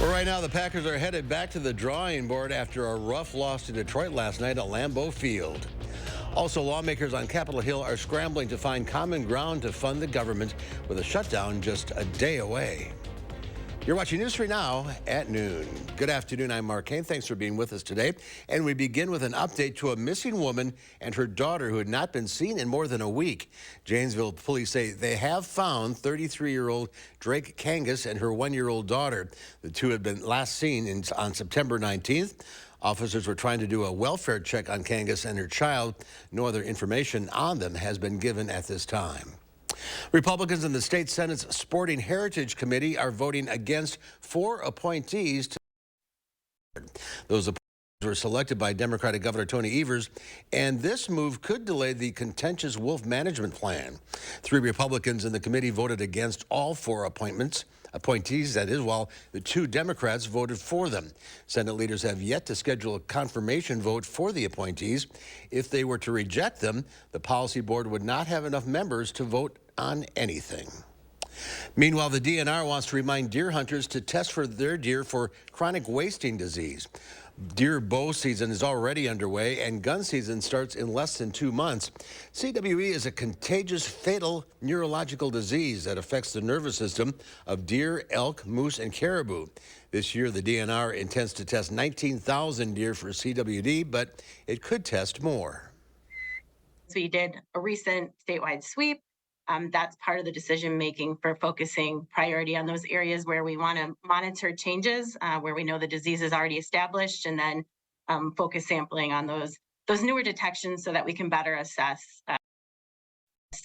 Well, right now, the Packers are headed back to the drawing board after a rough loss to Detroit last night at Lambeau Field. Also, lawmakers on Capitol Hill are scrambling to find common ground to fund the government with a shutdown just a day away. You're watching News 3 Now at noon. Good afternoon, I'm Mark Kane. Thanks for being with us today. And we begin with an update to a missing woman and her daughter who had not been seen in more than a week. Janesville police say they have found 33-year-old Drake Kangas and her 1-year-old daughter. The two had been last seen on September 19th. Officers were trying to do a welfare check on Kangas and her child. No other information on them has been given at this time. Republicans in the state Senate's Sporting Heritage Committee are voting against 4 appointees to those appointees were selected by Democratic Governor Tony Evers, and this move could delay the contentious wolf management plan. 3 Republicans in the committee voted against all 4 appointees, that is, while the 2 Democrats voted for them. Senate leaders have yet to schedule a confirmation vote for the appointees. If they were to reject them, the policy board would not have enough members to vote on anything. Meanwhile, the DNR wants to remind deer hunters to test for their deer for chronic wasting disease. Deer bow season is already underway, and gun season starts in less than 2 months. CWE is a contagious, fatal neurological disease that affects the nervous system of deer, elk, moose, and caribou. This year, the DNR intends to test 19,000 deer for CWD, but it could test more. We did a recent statewide sweep. That's part of the decision making for focusing priority on those areas where we want to monitor changes, where we know the disease is already established, and then focus sampling on those newer detections so that we can better assess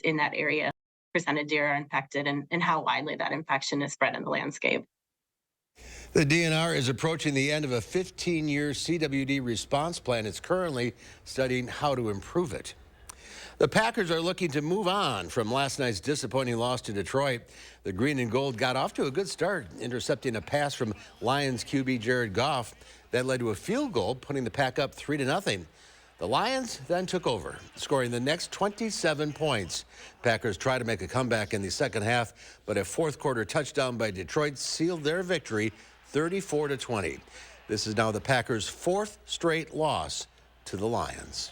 in that area percentage deer are infected and how widely that infection is spread in the landscape. The DNR is approaching the end of a 15-year CWD response plan. It's currently studying how to improve it. The Packers are looking to move on from last night's disappointing loss to Detroit. The green and gold got off to a good start, intercepting a pass from Lions QB Jared Goff that led to a field goal, putting the Pack up 3-0. The Lions then took over, scoring the next 27 points. Packers tried to make a comeback in the second half, but a fourth-quarter touchdown by Detroit sealed their victory 34-20. This is now the Packers' 4th straight loss to the Lions.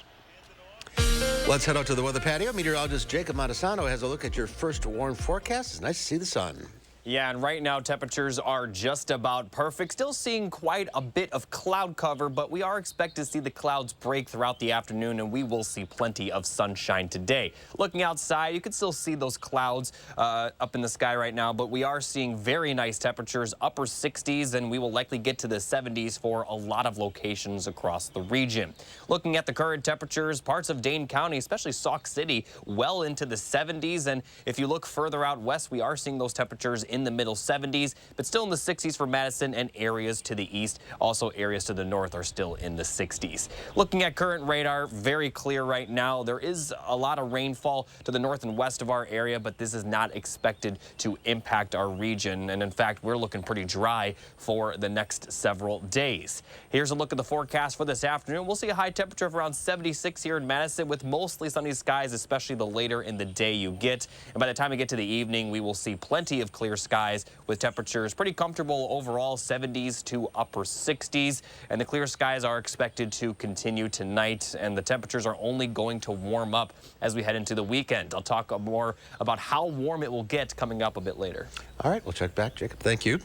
Let's head out to the weather patio. Meteorologist Jacob Madison has a look at your first warm forecast. It's nice to see the sun. Yeah, and right now temperatures are just about perfect. Still seeing quite a bit of cloud cover, but we are expected to see the clouds break throughout the afternoon, and we will see plenty of sunshine today. Looking outside, you can still see those clouds up in the sky right now, but we are seeing very nice temperatures, upper 60s, and we will likely get to the 70s for a lot of locations across the region. Looking at the current temperatures, parts of Dane County, especially Sauk City, well into the 70s, and if you look further out west, we are seeing those temperatures in the middle 70s, but still in the 60s for Madison and areas to the east. Also, areas to the north are still in the 60s. Looking at current radar, very clear right now. There is a lot of rainfall to the north and west of our area, but this is not expected to impact our region. And in fact, we're looking pretty dry for the next several days. Here's a look at the forecast for this afternoon. We'll see a high temperature of around 76 here in Madison with mostly sunny skies, especially the later in the day you get. And by the time we get to the evening, we will see plenty of clear skies with temperatures pretty comfortable overall, 70s to upper 60s. And the clear skies are expected to continue tonight, and the temperatures are only going to warm up as we head into the weekend. I'll talk more about how warm it will get coming up a bit later. All right, we'll check back, Jacob. Thank you.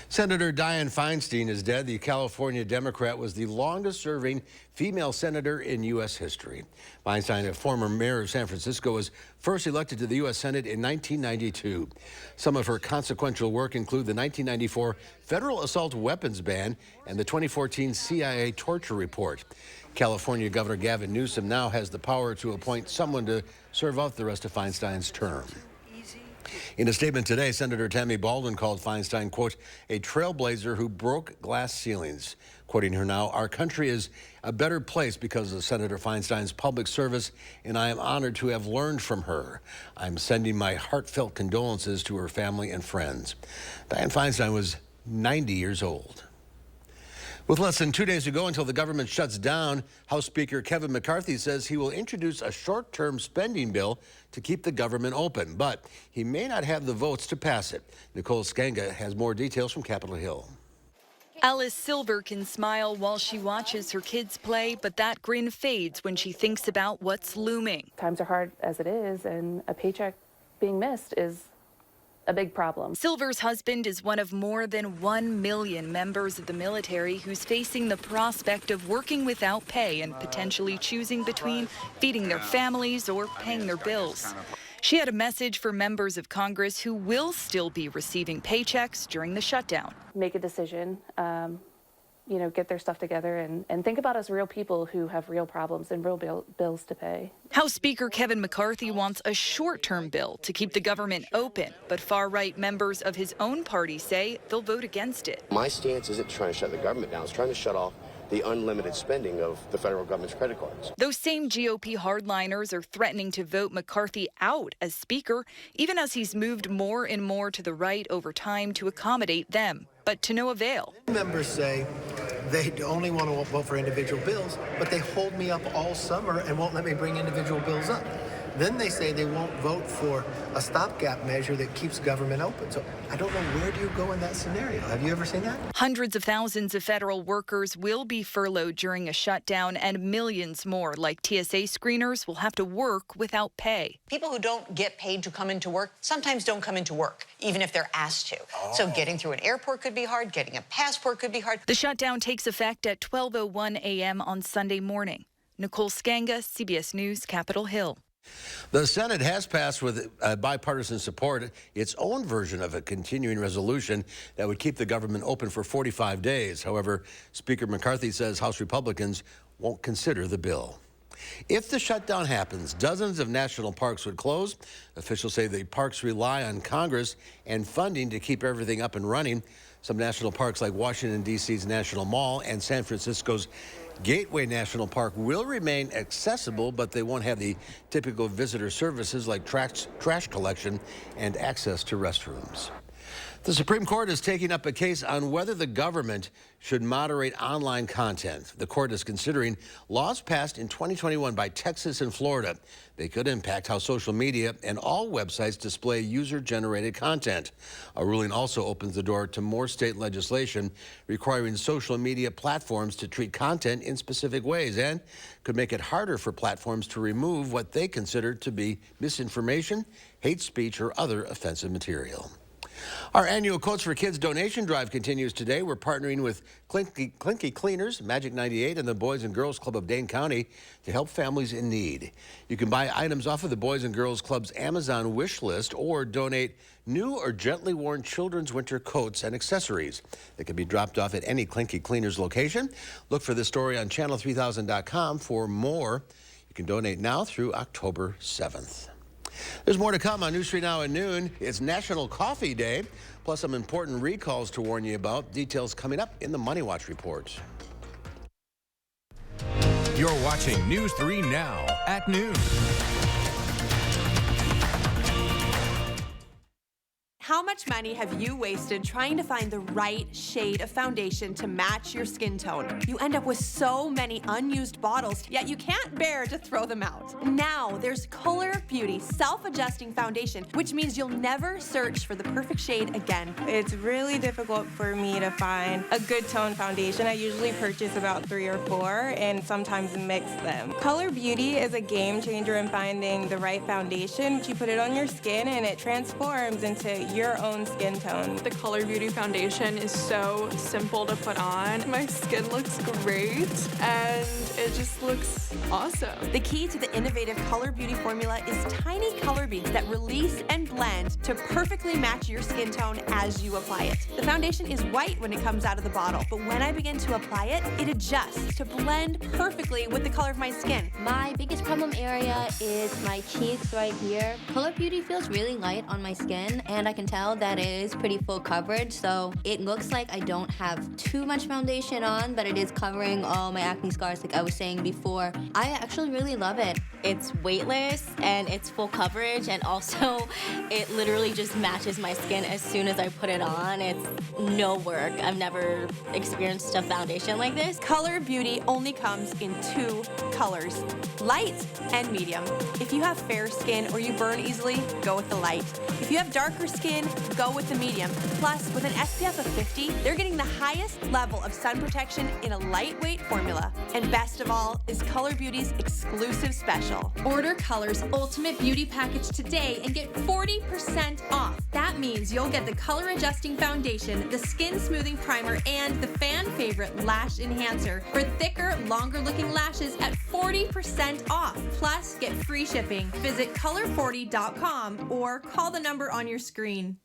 Senator Dianne Feinstein is dead. The California Democrat was the longest-serving female senator in U.S. history. Feinstein, a former mayor of San Francisco, was first elected to the U.S. Senate in 1992. Some of her consequential work include the 1994 federal assault weapons ban and the 2014 CIA torture report. California Governor Gavin Newsom now has the power to appoint someone to serve out the rest of Feinstein's term. In a statement today, Senator Tammy Baldwin called Feinstein, quote, a trailblazer who broke glass ceilings. Quoting her now, our country is a better place because of Senator Feinstein's public service, and I am honored to have learned from her. I'm sending my heartfelt condolences to her family and friends. Dianne Feinstein was 90 years old. With less than 2 days to go until the government shuts down, House Speaker Kevin McCarthy says he will introduce a short-term spending bill to keep the government open, but he may not have the votes to pass it. Nicole Skanga has more details from Capitol Hill. Alice Silver can smile while she watches her kids play, but that grin fades when she thinks about what's looming. Times are hard as it is, and a paycheck being missed is a big problem. Silver's husband is one of more than 1 million members of the military who's facing the prospect of working without pay and potentially choosing between feeding their families or paying their bills. She had a message for members of Congress who will still be receiving paychecks during the shutdown. Make a decision, get their stuff together and think about us real people who have real problems and real bills to pay. House Speaker Kevin McCarthy wants a short-term bill to keep the government open, but far-right members of his own party say they'll vote against it. My stance isn't trying to shut the government down. It's trying to shut off the unlimited spending of the federal government's credit cards. Those same GOP hardliners are threatening to vote McCarthy out as Speaker, even as he's moved more and more to the right over time to accommodate them, but to no avail. Members say they only want to vote for individual bills, but they hold me up all summer and won't let me bring individual bills up. Then they say they won't vote for a stopgap measure that keeps government open. So I don't know, where do you go in that scenario? Have you ever seen that? Hundreds of thousands of federal workers will be furloughed during a shutdown, and millions more, like TSA screeners, will have to work without pay. People who don't get paid to come into work sometimes don't come into work, even if they're asked to. So getting through an airport could be hard. Getting a passport could be hard. The shutdown takes effect at 12:01 a.m. on Sunday morning. Nicole Skanga, CBS News, Capitol Hill. The Senate has passed with bipartisan support its own version of a continuing resolution that would keep the government open for 45 days. However, Speaker McCarthy says House Republicans won't consider the bill. If the shutdown happens, dozens of national parks would close. Officials say the parks rely on Congress and funding to keep everything up and running. Some national parks like Washington, D.C.'s National Mall and San Francisco's Gateway National Park will remain accessible, but they won't have the typical visitor services like trash collection and access to restrooms. The Supreme Court is taking up a case on whether the government should moderate online content. The court is considering laws passed in 2021 by Texas and Florida. They could impact how social media and all websites display user-generated content. A ruling also opens the door to more state legislation requiring social media platforms to treat content in specific ways, and could make it harder for platforms to remove what they consider to be misinformation, hate speech, or other offensive material. Our annual Coats for Kids donation drive continues today. We're partnering with Clinky Cleaners, Magic 98, and the Boys and Girls Club of Dane County to help families in need. You can buy items off of the Boys and Girls Club's Amazon wish list or donate new or gently worn children's winter coats and accessories. They can be dropped off at any Clinky Cleaners location. Look for this story on channel3000.com for more. You can donate now through October 7th. There's more to come on News 3 Now at noon. It's National Coffee Day, plus some important recalls to warn you about. Details coming up in the Money Watch report. You're watching News 3 Now at noon. How much money have you wasted trying to find the right shade of foundation to match your skin tone? You end up with so many unused bottles, yet you can't bear to throw them out. Now there's Color Beauty self-adjusting foundation, which means you'll never search for the perfect shade again. It's really difficult for me to find a good tone foundation. I usually purchase about 3 or 4 and sometimes mix them. Color Beauty is a game changer in finding the right foundation. You put it on your skin and it transforms into your own skin tone. The Color Beauty foundation is so simple to put on. My skin looks great and it just looks awesome. The key to the innovative Color Beauty formula is tiny color beads that release and blend to perfectly match your skin tone as you apply it. The foundation is white when it comes out of the bottle, but when I begin to apply it, it adjusts to blend perfectly with the color of my skin. My biggest problem area is my cheeks right here. Color Beauty feels really light on my skin, and I can tell that it is pretty full coverage, so it looks like I don't have too much foundation on, but it is covering all my acne scars like I was saying before. I actually really love it. It's weightless and it's full coverage, and also it literally just matches my skin as soon as I put it on. It's no work. I've never experienced a foundation like this. Color Beauty only comes in 2 colors, light and medium. If you have fair skin or you burn easily, go with the light. If you have darker skin, go with the medium. Plus, with an SPF of 50, they're getting the highest highest level of sun protection in a lightweight formula. And best of all is Color Beauty's exclusive special. Order Color's Ultimate Beauty Package today and get 40% off. That means you'll get the color adjusting foundation, the skin smoothing primer, and the fan favorite lash enhancer for thicker, longer looking lashes at 40% off. Plus, get free shipping. Visit color40.com or call the number on your screen.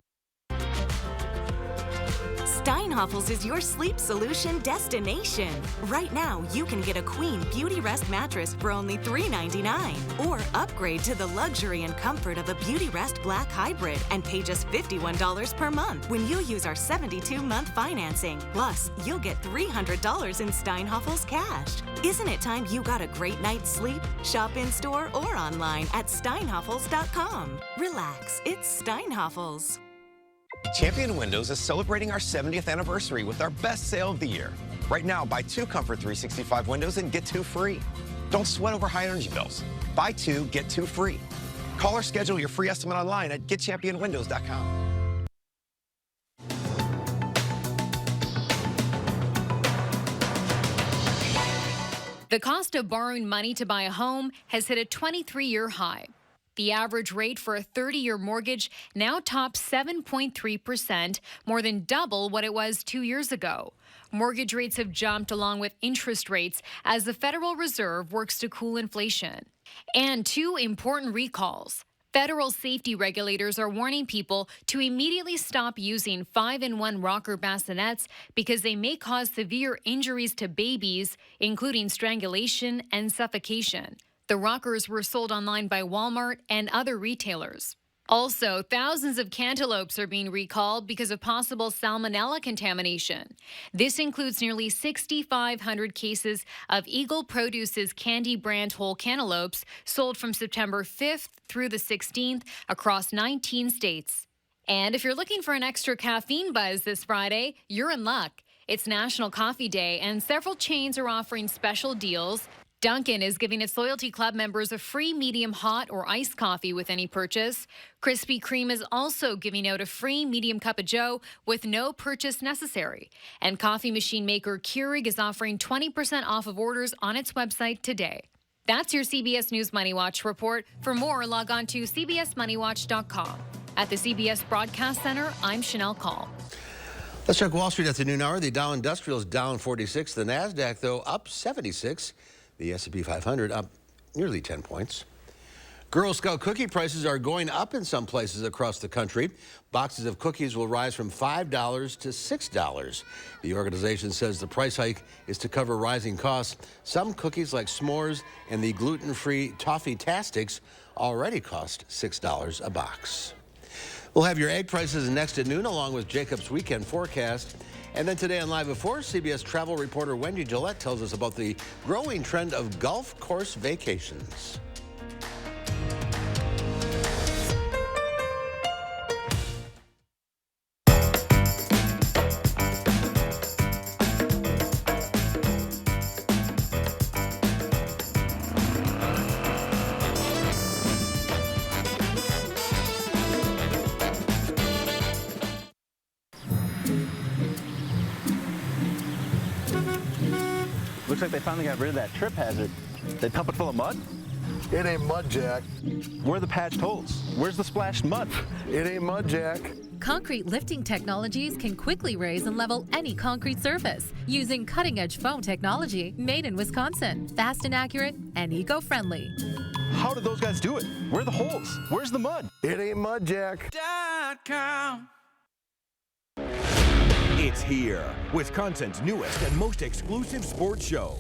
Steinhofels is your sleep solution destination. Right now, you can get a Queen Beauty Rest mattress for only $3.99, or upgrade to the luxury and comfort of a Beauty Rest Black Hybrid and pay just $51 per month when you use our 72-month financing. Plus, you'll get $300 in Steinhofels cash. Isn't it time you got a great night's sleep? Shop in store or online at steinhofels.com. Relax, it's Steinhofels. Champion Windows is celebrating our 70th anniversary with our best sale of the year. Right now, buy 2 Comfort 365 windows and get 2 free. Don't sweat over high energy bills. Buy 2, get 2 free. Call or schedule your free estimate online at getchampionwindows.com. The cost of borrowing money to buy a home has hit a 23-year high. The average rate for a 30-year mortgage now tops 7.3%, more than double what it was 2 years ago. Mortgage rates have jumped along with interest rates as the Federal Reserve works to cool inflation. And 2 important recalls. Federal safety regulators are warning people to immediately stop using 5-in-1 rocker bassinets because they may cause severe injuries to babies, including strangulation and suffocation. The rockers were sold online by Walmart and other retailers. Also, thousands of cantaloupes are being recalled because of possible salmonella contamination. This includes nearly 6,500 cases of Eagle Produce's candy brand whole cantaloupes sold from September 5th through the 16th across 19 states. And if you're looking for an extra caffeine buzz this Friday, you're in luck. It's National Coffee Day, and several chains are offering special deals. Dunkin' is giving its loyalty club members a free medium hot or iced coffee with any purchase. Krispy Kreme is also giving out a free medium cup of joe with no purchase necessary. And coffee machine maker Keurig is offering 20% off of orders on its website today. That's your CBS News Money Watch report. For more, log on to cbsmoneywatch.com. At the CBS Broadcast Center, I'm Chanel Call. Let's check Wall Street at the noon hour. The Dow Industrial is down 46. The NASDAQ, though, up 76. The S&P 500 up nearly 10 points. Girl Scout cookie prices are going up in some places across the country. Boxes of cookies will rise from $5 to $6. The organization says the price hike is to cover rising costs. Some cookies like s'mores and the gluten-free Toffee-tastics already cost $6 a box. We'll have your egg prices next at noon along with Jacob's weekend forecast. And then today on Live Before, CBS travel reporter Wendy Gillette tells us about the growing trend of golf course vacations. Looks like they finally got rid of that trip hazard. They pump it full of mud? It ain't mud, Jack. Where are the patched holes? Where's the splashed mud? It ain't mud, Jack. Concrete lifting technologies can quickly raise and level any concrete surface using cutting-edge foam technology made in Wisconsin. Fast and accurate and eco-friendly. How did those guys do it? Where are the holes? Where's the mud? It ain't mud, Jack. It's here, Wisconsin's newest and most exclusive sports show.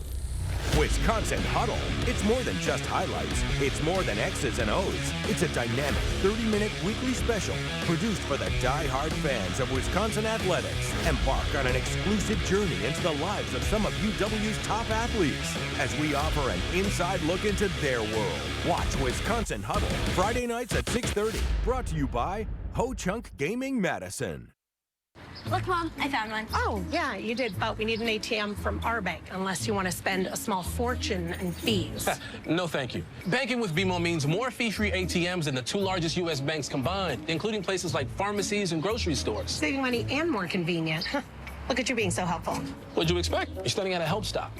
Wisconsin Huddle. It's more than just highlights. It's more than X's and O's. It's a dynamic 30-minute weekly special produced for the die-hard fans of Wisconsin athletics. Embark on an exclusive journey into the lives of some of UW's top athletes as we offer an inside look into their world. Watch Wisconsin Huddle Friday nights at 6:30. Brought to you by Ho Chunk Gaming Madison. Look, Mom, I found one. Oh, yeah, you did, but we need an ATM from our bank, unless you want to spend a small fortune in fees. No, thank you. Banking with BMO means more fee-free ATMs than the 2 largest U.S. banks combined, including places like pharmacies and grocery stores. Saving money and more convenient. Look at you being so helpful. What'd you expect? You're studying at a help stop.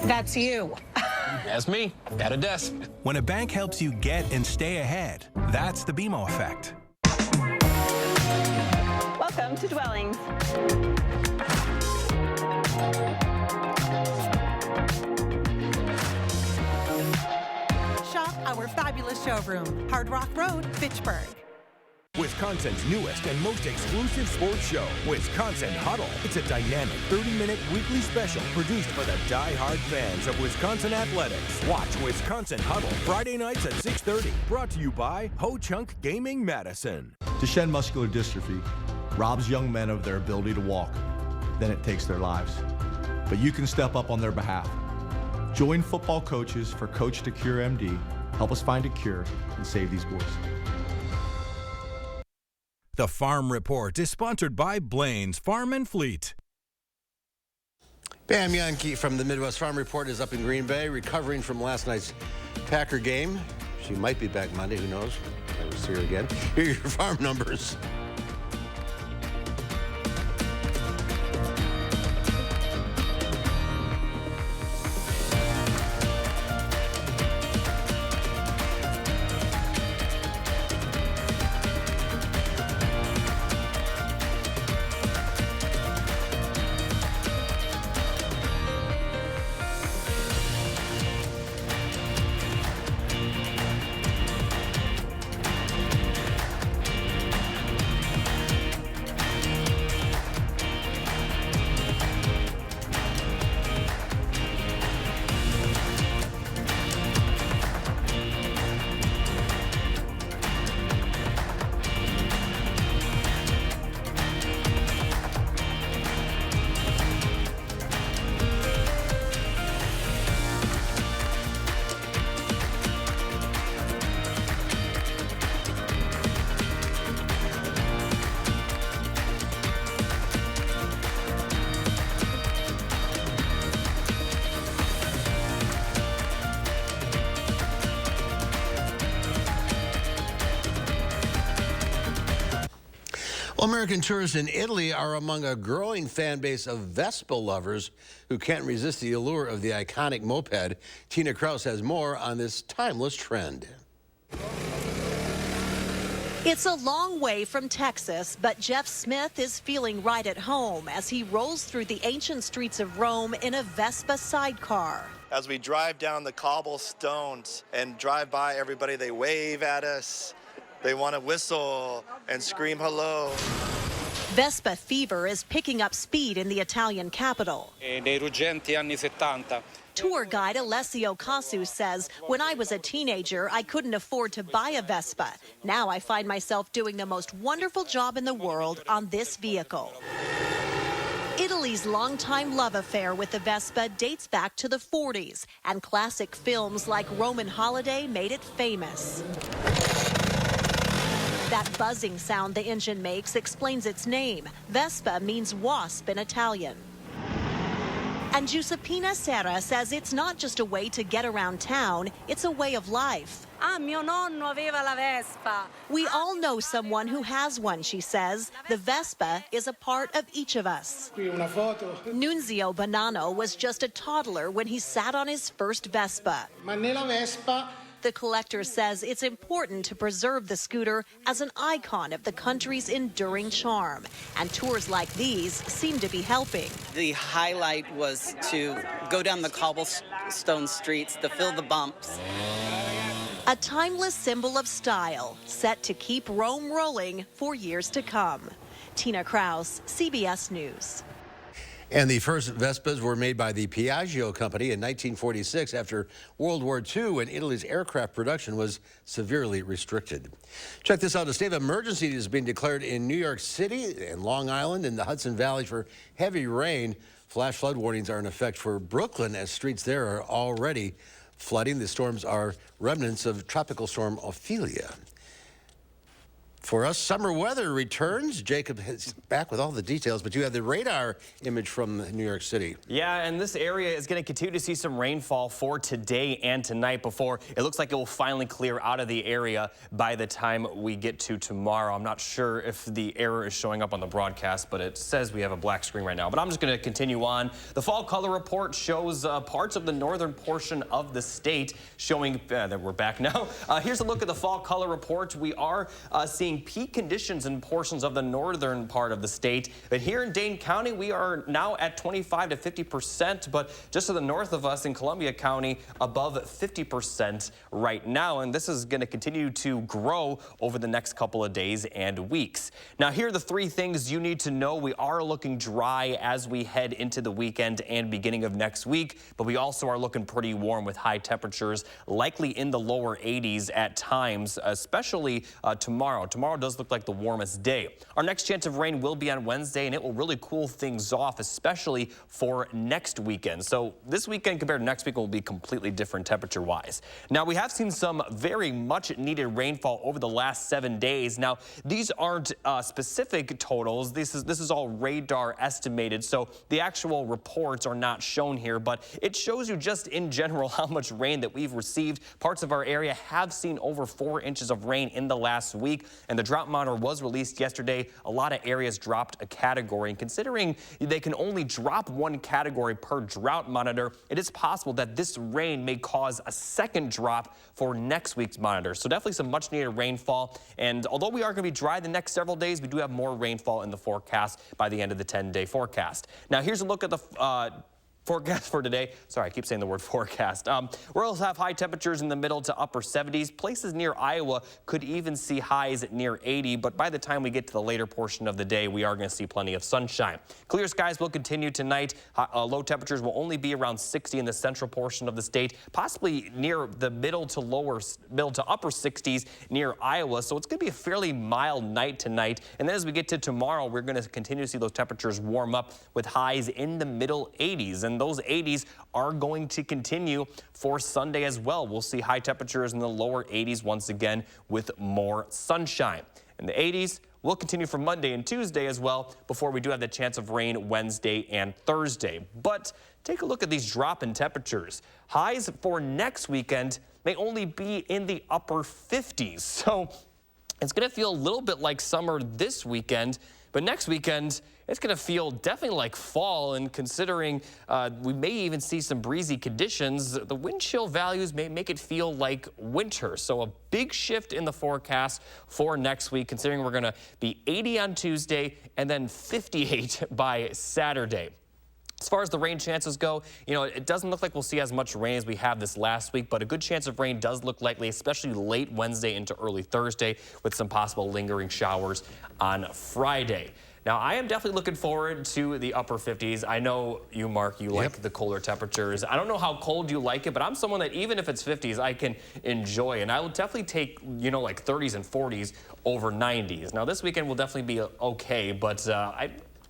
That's you. That's me, at a desk. When a bank helps you get and stay ahead, that's the BMO effect. Welcome to Dwellings. Shop our fabulous showroom, Hard Rock Road, Fitchburg. Wisconsin's newest and most exclusive sports show, Wisconsin Huddle. It's a dynamic 30-minute weekly special produced by the die-hard fans of Wisconsin athletics. Watch Wisconsin Huddle Friday nights at 6:30. Brought to you by Ho Chunk Gaming Madison. Duchenne muscular dystrophy robs young men of their ability to walk. Then it takes their lives. But you can step up on their behalf. Join football coaches for Coach to Cure MD. Help us find a cure and save these boys. The Farm Report is sponsored by Blaine's Farm and Fleet. Bam Yankee from the Midwest Farm Report is up in Green Bay, recovering from last night's Packer game. She might be back Monday, who knows? I will see her again. Here are your farm numbers. Well, American tourists in Italy are among a growing fan base of Vespa lovers who can't resist the allure of the iconic moped. Tina Kraus has more on this timeless trend. It's a long way from Texas, but Jeff Smith is feeling right at home as he rolls through the ancient streets of Rome in a Vespa sidecar. As we drive down the cobblestones and drive by everybody, they wave at us. They want to whistle and scream hello. Vespa fever is picking up speed in the Italian capital. Nei ruggenti anni 70. Tour guide Alessio Casu says, when I was a teenager, I couldn't afford to buy a Vespa. Now I find myself doing the most wonderful job in the world on this vehicle. Italy's longtime love affair with the Vespa dates back to the 40s, and classic films like Roman Holiday made it famous. That buzzing sound the engine makes explains its name. Vespa means wasp in Italian. And Giuseppina Serra says it's not just a way to get around town, it's a way of life. Mio nonno aveva la Vespa. We all know someone who has one, she says. The Vespa is a part of each of us. Nunzio Bonanno was just a toddler when he sat on his first Vespa. The collector says it's important to preserve the scooter as an icon of the country's enduring charm. And tours like these seem to be helping. The highlight was to go down the cobblestone streets, to fill the bumps. A timeless symbol of style, set to keep Rome rolling for years to come. Tina Kraus, CBS News. And the first Vespas were made by the Piaggio company in 1946 after World War II, when Italy's aircraft production was severely restricted. Check this out. A state of emergency is being declared in New York City and Long Island and the Hudson Valley for heavy rain. Flash flood warnings are in effect for Brooklyn as streets there are already flooding. The storms are remnants of Tropical Storm Ophelia. For us, summer weather returns. Jacob is back with all the details, but you have the radar image from New York City. Yeah, and this area is going to continue to see some rainfall for today and tonight before it looks like it will finally clear out of the area by the time we get to tomorrow. I'm not sure if the error is showing up on the broadcast, but it says we have a black screen right now. But I'm just going to continue on. The fall color report shows parts of the northern portion of the state showing that we're back now. Here's a look at the fall color report. We are seeing peak conditions in portions of the northern part of the state. But here in Dane County, we are now at 25 to 50%, but just to the north of us in Columbia County, above 50% right now. And this is going to continue to grow over the next couple of days and weeks. Now, here are the three things you need to know. We are looking dry as we head into the weekend and beginning of next week, but we also are looking pretty warm with high temperatures, likely in the lower 80s at times, especially tomorrow. Tomorrow does look like the warmest day. Our next chance of rain will be on Wednesday, and it will really cool things off, especially for next weekend. So this weekend compared to next week will be completely different temperature-wise. Now, we have seen some very much needed rainfall over the last 7 days. Now, these aren't specific totals. This is all radar estimated, so the actual reports are not shown here, but it shows you just in general how much rain that we've received. Parts of our area have seen over 4 inches of rain in the last week. And the drought monitor was released yesterday. A lot of areas dropped a category. And considering they can only drop 1 category per drought monitor, it is possible that this rain may cause a second drop for next week's monitor. So definitely some much needed rainfall. And although we are going to be dry the next several days, we do have more rainfall in the forecast by the end of the 10-day forecast. Now here's a look at the forecast for today. Sorry, I keep saying the word forecast. We'll have high temperatures in the middle to upper 70s. Places near Iowa could even see highs at near 80, but by the time we get to the later portion of the day, we are going to see plenty of sunshine. Clear skies will continue tonight. Low temperatures will only be around 60 in the central portion of the state, possibly near the middle to upper 60s near Iowa. So it's going to be a fairly mild night tonight. And then as we get to tomorrow, we're going to continue to see those temperatures warm up with highs in the middle 80s. And those 80s are going to continue for Sunday as well. We'll see high temperatures in the lower 80s once again with more sunshine. And the 80s will continue for Monday and Tuesday as well before we do have the chance of rain Wednesday and Thursday. But take a look at these drop in temperatures. Highs for next weekend may only be in the upper 50s. So it's going to feel a little bit like summer this weekend, but next weekend, it's going to feel definitely like fall, and considering we may even see some breezy conditions, the wind chill values may make it feel like winter. So a big shift in the forecast for next week, considering we're going to be 80 on Tuesday and then 58 by Saturday. As far as the rain chances go, it doesn't look like we'll see as much rain as we have this last week, but a good chance of rain does look likely, especially late Wednesday into early Thursday, with some possible lingering showers on Friday. Now, I am definitely looking forward to the upper 50s. I know you, Mark, you like the colder temperatures. I don't know how cold you like it, but I'm someone that even if it's 50s, I can enjoy. And I will definitely take, like 30s and 40s over 90s. Now, this weekend will definitely be okay, but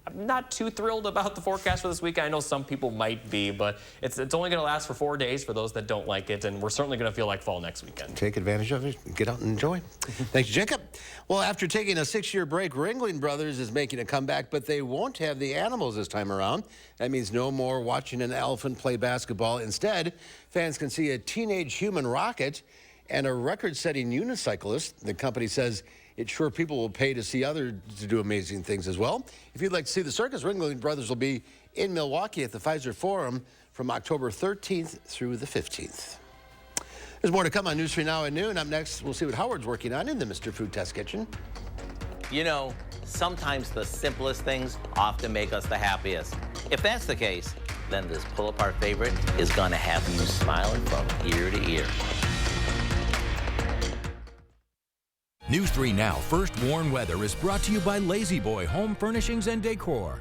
I'm not too thrilled about the forecast for this weekend. I know some people might be, but it's only going to last for 4 days for those that don't like it, and we're certainly going to feel like fall next weekend. Take advantage of it. Get out and enjoy. Thanks, Jacob. Well, after taking a 6-year break, Ringling Brothers is making a comeback, but they won't have the animals this time around. That means no more watching an elephant play basketball. Instead, fans can see a teenage human rocket and a record-setting unicyclist. The company says it's sure people will pay to see others to do amazing things as well. If you'd like to see the circus, Ringling Brothers will be in Milwaukee at the Pfizer Forum from October 13th through the 15th. There's more to come on News 3 Now at noon. Up next, we'll see what Howard's working on in the Mr. Food Test Kitchen. Sometimes the simplest things often make us the happiest. If that's the case, then this pull-apart favorite is going to have you smiling from ear to ear. News 3 Now First Warn Weather is brought to you by Lazy Boy Home Furnishings and Decor.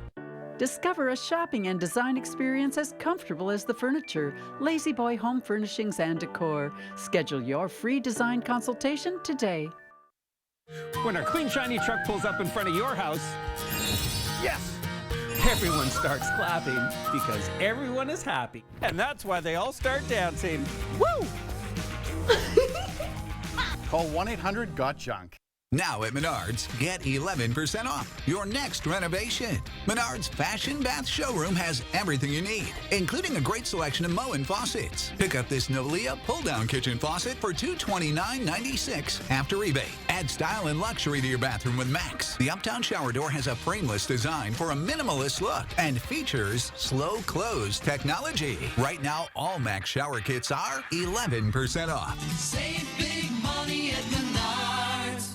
Discover a shopping and design experience as comfortable as the furniture. Lazy Boy Home Furnishings and Decor. Schedule your free design consultation today. When our clean, shiny truck pulls up in front of your house, yes! Everyone starts clapping because everyone is happy. And that's why they all start dancing. Woo! Call 1-800-GOT-JUNK. Now at Menards, get 11% off your next renovation. Menards Fashion Bath Showroom has everything you need, including a great selection of Moen faucets. Pick up this Nolia pull-down kitchen faucet for $229.96 after rebate. Add style and luxury to your bathroom with Max. The Uptown shower door has a frameless design for a minimalist look and features slow close technology. Right now, all Max shower kits are 11% off. Save big money at Menards.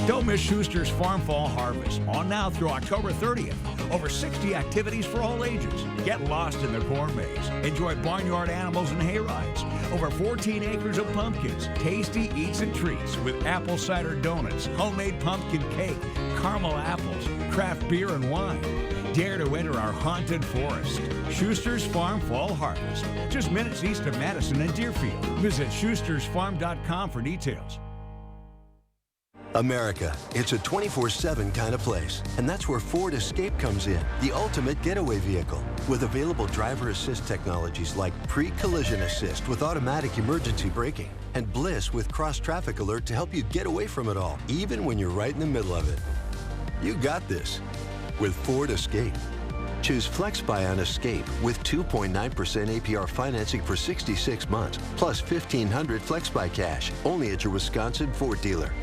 Don't miss Schuster's Farm Fall Harvest, on now through October 30th. Over 60 activities for all ages. Get lost in the corn maze. Enjoy barnyard animals and hay rides. Over 14 acres of pumpkins. Tasty eats and treats with apple cider donuts, homemade pumpkin cake, caramel apples, craft beer and wine. Dare to enter our haunted forest. Schuster's Farm Fall Harvest. Just minutes east of Madison and Deerfield. Visit schustersfarm.com for details. America, it's a 24/7 kind of place. And that's where Ford Escape comes in, the ultimate getaway vehicle. With available driver assist technologies like pre-collision assist with automatic emergency braking and Bliss with cross-traffic alert to help you get away from it all, even when you're right in the middle of it. You got this with Ford Escape. Choose FlexBuy on Escape with 2.9% APR financing for 66 months, plus $1,500 FlexBuy cash, only at your Wisconsin Ford dealer.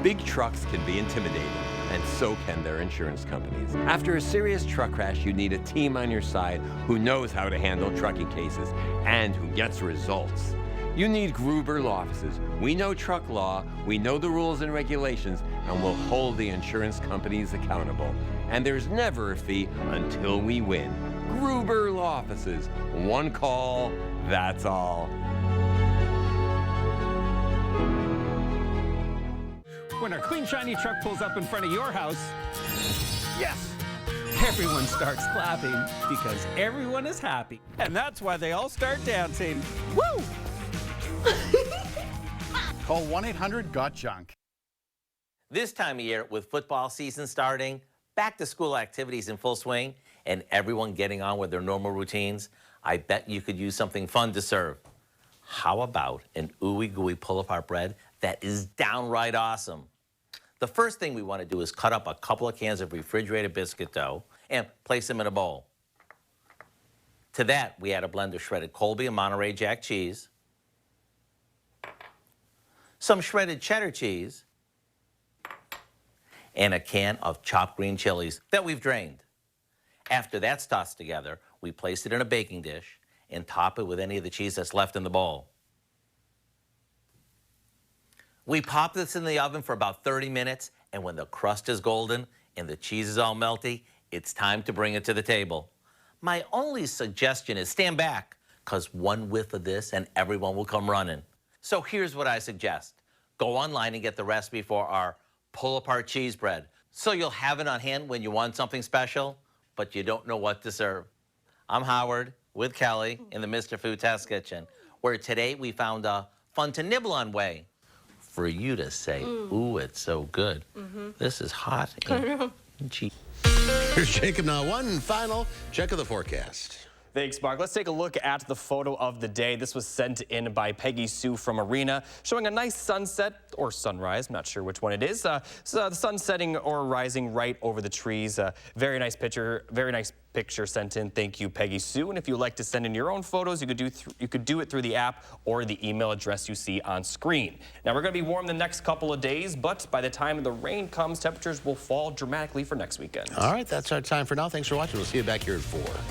Big trucks can be intimidating, and so can their insurance companies. After a serious truck crash, you need a team on your side who knows how to handle trucking cases and who gets results. You need Gruber Law Offices. We know truck law, we know the rules and regulations, and we'll hold the insurance companies accountable. And there's never a fee until we win. Gruber Law Offices. One call, that's all. When our clean, shiny truck pulls up in front of your house, yes, everyone starts clapping because everyone is happy. And that's why they all start dancing. Woo! Call 1-800-GOT-JUNK. This time of year, with football season starting, back-to-school activities in full swing, and everyone getting on with their normal routines, I bet you could use something fun to serve. How about an ooey-gooey pull-apart bread that is downright awesome? The first thing we want to do is cut up a couple of cans of refrigerated biscuit dough and place them in a bowl. To that, we add a blend of shredded Colby and Monterey Jack cheese, some shredded cheddar cheese, and a can of chopped green chilies that we've drained. After that's tossed together, we place it in a baking dish and top it with any of the cheese that's left in the bowl. We pop this in the oven for about 30 minutes, and when the crust is golden and the cheese is all melty, it's time to bring it to the table. My only suggestion is stand back, because one whiff of this and everyone will come running. So here's what I suggest. Go online and get the recipe for our pull-apart cheese bread, so you'll have it on hand when you want something special, but you don't know what to serve. I'm Howard with Kelly in the Mr. Food Test Kitchen, where today we found a fun-to-nibble-on way for you to say, ooh, it's so good. This is hot and cheap. Here's Jacob now. One final check of the forecast. Thanks, Mark. Let's take a look at the photo of the day. This was sent in by Peggy Sue from Arena, showing a nice sunset or sunrise. I'm not sure which one it is. So the sun setting or rising right over the trees. Very nice picture. Very nice picture sent in. Thank you, Peggy Sue. And if you'd like to send in your own photos, you could do it through the app or the email address you see on screen. Now, we're going to be warm the next couple of days, but by the time the rain comes, temperatures will fall dramatically for next weekend. All right, that's our time for now. Thanks for watching. We'll see you back here at 4.